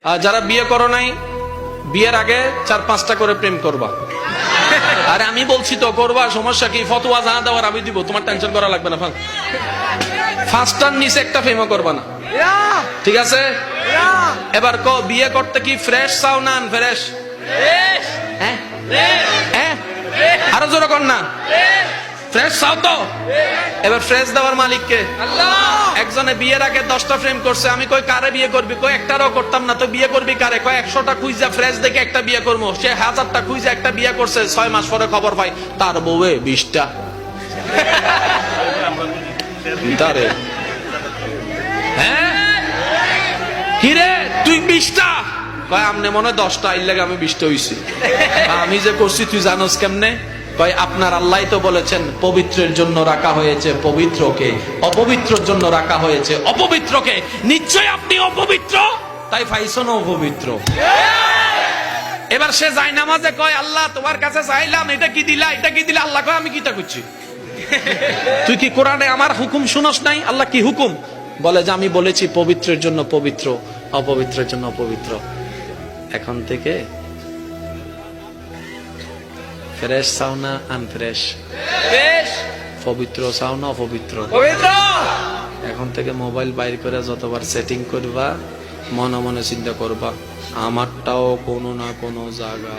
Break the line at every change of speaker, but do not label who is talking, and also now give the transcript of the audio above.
যারা বিয়ে করো নাই, বিয়ের আগে 4-5টা করে প্রেম করবা। আরে আমি বলছি তো করবা, সমস্যা কি? ফতোয়া যা দেওয়ার আমি দিব, তোমার টেনশন করা লাগবে না। ফার্স্টার নিচে একটা প্রেমও করবা না, ঠিক আছে? এবার বিয়ে করতে কি ফ্রেশ চাও না আনফ্রেশ? আরো জোরে কর না, ফ্রেশ চাও তো? এবার ফ্রেশ দেওয়ার মালিক কে? একজনে বিয়ের আগে 10টা প্রেম করছে। আমি কই কারে বিয়ে করবি? কই একটারও করতাম না। তো বিয়ে করবি কারে? কই 100টা খুঁজা ফ্রেশ দেখে একটা বিয়ে করবো। সে 1000টা খুঁজা একটা বিয়ে করছে, 6 মাস পরে খবর পাই তার বউয়ে 20টা। কিরে তুই 20টা? কয় আমনে মনে 10টা, এর লাগে আমি 20টা হইছি। আমি যে করছি তুই জানোস কেমনে? কয় আপনার আল্লাহ তো বলেছেন পবিত্রের জন্য রাখা হয়েছে পবিত্রকে, অপবিত্রের জন্য রাখা হয়েছে অপবিত্রকে। নিশ্চয় আপনি অপবিত্র, তাই পাইছেন অপবিত্র। এবার সে যায় নামাজে কয় আল্লাহ তোমার কাছে চাইলাম, এটা কি দিলা, এটা কি দিলা? আল্লাহ কয় আমি কিটা করছি? তুই কি কোরআনে আমার হুকুম শুনস নাই? আল্লাহ কি হুকুম বলে? যে আমি বলেছি পবিত্রের জন্য পবিত্র, অপবিত্রের জন্য অপবিত্র। এখন থেকে ফ্রেশ চাও না আনফ্রেশ? পবিত্র চাও না অপবিত্র? এখন থেকে মোবাইল বাইর করে যতবার সেটিং করবা, মনে মনে চিন্তা করবা আমারটাও কোনো না কোনো জায়গা